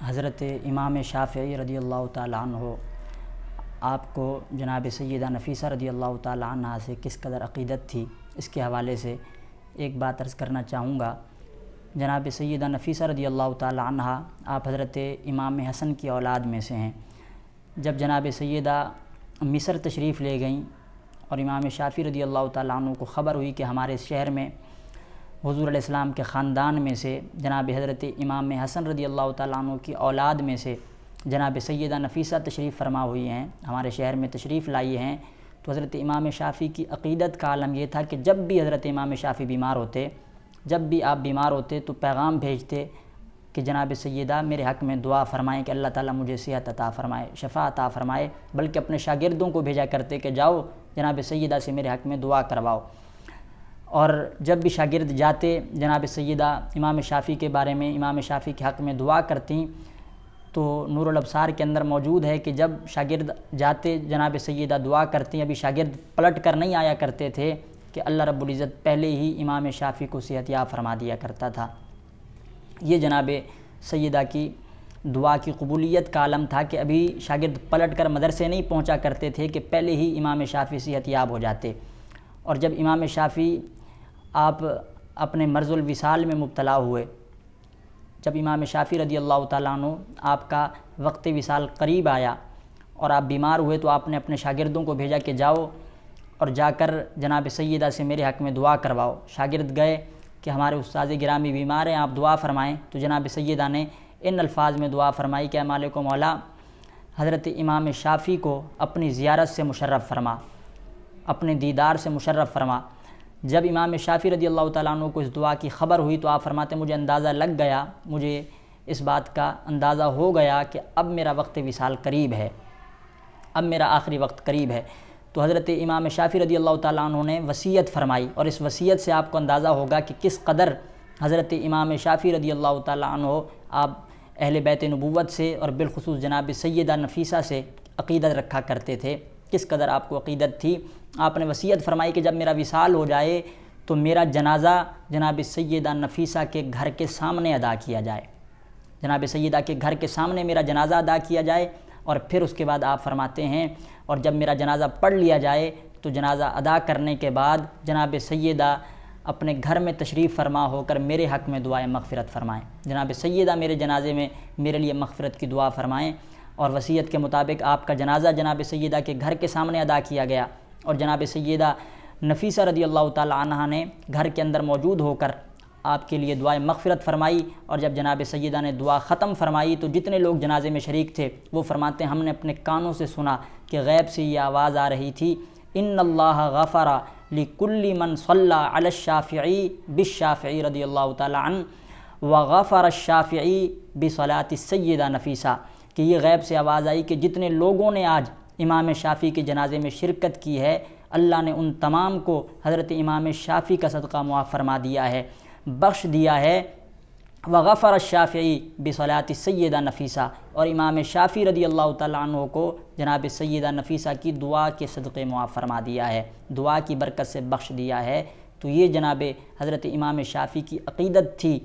حضرت امام شافعی رضی اللہ تعالیٰ عنہ آپ کو جناب سیدہ نفیسہ رضی اللہ تعالیٰ عنہ سے کس قدر عقیدت تھی، اس کے حوالے سے ایک بات عرض کرنا چاہوں گا۔ جناب سیدہ نفیسہ رضی اللہ تعالیٰ عنہ آپ حضرت امام حسن کی اولاد میں سے ہیں۔ جب جناب سیدہ مصر تشریف لے گئیں اور امام شافعی رضی اللہ تعالیٰ عنہ کو خبر ہوئی کہ ہمارے شہر میں حضور علیہ السلام کے خاندان میں سے جناب حضرت امام حسن رضی اللہ تعالیٰ عنہ کی اولاد میں سے جناب سیدہ نفیسہ تشریف فرما ہوئی ہیں، ہمارے شہر میں تشریف لائی ہیں، تو حضرت امام شافعی کی عقیدت کا عالم یہ تھا کہ جب بھی حضرت امام شافعی بیمار ہوتے، جب بھی آپ بیمار ہوتے تو پیغام بھیجتے کہ جناب سیدہ میرے حق میں دعا فرمائیں کہ اللہ تعالیٰ مجھے صحت عطا فرمائے، شفا عطا فرمائے، بلکہ اپنے شاگردوں کو بھیجا کرتے کہ جاؤ جناب سیدہ سے میرے حق میں دعا کرواؤ۔ اور جب بھی شاگرد جاتے جناب سیدہ امام شافعی کے بارے میں، امام شافعی کے حق میں دعا کرتیں، تو نور الابصار کے اندر موجود ہے کہ جب شاگرد جاتے جناب سیدہ دعا کرتے، ابھی شاگرد پلٹ کر نہیں آیا کرتے تھے کہ اللہ رب العزت پہلے ہی امام شافعی کو صحت یاب فرما دیا کرتا تھا۔ یہ جناب سیدہ کی دعا کی قبولیت کا عالم تھا کہ ابھی شاگرد پلٹ کر مدرسے نہیں پہنچا کرتے تھے کہ پہلے ہی امام شافعی صحت یاب ہو جاتے۔ اور جب امام شافعی آپ اپنے مرض الوصال میں مبتلا ہوئے، جب امام شافعی رضی اللہ تعالیٰ عنہ آپ کا وقت وصال قریب آیا اور آپ بیمار ہوئے، تو آپ نے اپنے شاگردوں کو بھیجا کہ جاؤ اور جا کر جناب سیدہ سے میرے حق میں دعا کرواؤ۔ شاگرد گئے کہ ہمارے استاذ گرامی بیمار ہیں، آپ دعا فرمائیں۔ تو جناب سیدہ نے ان الفاظ میں دعا فرمائی کہ اے مالک و مولا، حضرت امام شافعی کو اپنی زیارت سے مشرف فرما، اپنے دیدار سے مشرف فرما۔ جب امام شافعی رضی اللہ تعالیٰ عنہ کو اس دعا کی خبر ہوئی تو آپ فرماتے مجھے اندازہ لگ گیا، مجھے اس بات کا اندازہ ہو گیا کہ اب میرا وقت وصال قریب ہے، اب میرا آخری وقت قریب ہے۔ تو حضرت امام شافعی رضی اللہ تعالیٰ عنہ نے وصیت فرمائی، اور اس وصیت سے آپ کو اندازہ ہوگا کہ کس قدر حضرت امام شافعی رضی اللہ تعالیٰ عنہ آپ اہل بیت نبوت سے اور بالخصوص جناب سیدہ نفیسہ سے عقیدت رکھا کرتے تھے، کس قدر آپ کو عقیدت تھی۔ آپ نے وصیت فرمائی کہ جب میرا وصال ہو جائے تو میرا جنازہ جناب سیدہ نفیسہ کے گھر کے سامنے ادا کیا جائے، جناب سیدہ کے گھر کے سامنے میرا جنازہ ادا کیا جائے، اور پھر اس کے بعد آپ فرماتے ہیں اور جب میرا جنازہ پڑھ لیا جائے تو جنازہ ادا کرنے کے بعد جناب سیدہ اپنے گھر میں تشریف فرما ہو کر میرے حق میں دعائے مغفرت فرمائیں، جناب سیدہ میرے جنازے میں میرے لیے مغفرت کی دعا فرمائیں۔ اور وصیت کے مطابق آپ کا جنازہ جناب سیدہ کے گھر کے سامنے ادا کیا گیا، اور جناب سیدہ نفیسہ رضی اللہ تعالیٰ عنہ نے گھر کے اندر موجود ہو کر آپ کے لیے دعائے مغفرت فرمائی۔ اور جب جناب سیدہ نے دعا ختم فرمائی تو جتنے لوگ جنازے میں شریک تھے وہ فرماتے ہیں ہم نے اپنے کانوں سے سنا کہ غیب سے یہ آواز آ رہی تھی، ان اللہ غفر لکل من صلی علی الشافعی بالشافعی رضی اللہ تعالیٰ عنہ وغفر الشافعی بصلاۃ السیدہ نفیسہ، کہ یہ غیب سے آواز آئی کہ جتنے لوگوں نے آج امام شافعی کے جنازے میں شرکت کی ہے، اللہ نے ان تمام کو حضرت امام شافعی کا صدقہ معاف فرما دیا ہے، بخش دیا ہے۔ وغفر الشافعی بصلاۃ السیدہ نفیسہ، اور امام شافعی رضی اللہ تعالیٰ عنہ کو جناب سیدہ نفیسہ کی دعا کے صدقے معاف فرما دیا ہے، دعا کی برکت سے بخش دیا ہے۔ تو یہ جناب حضرت امام شافعی کی عقیدت تھی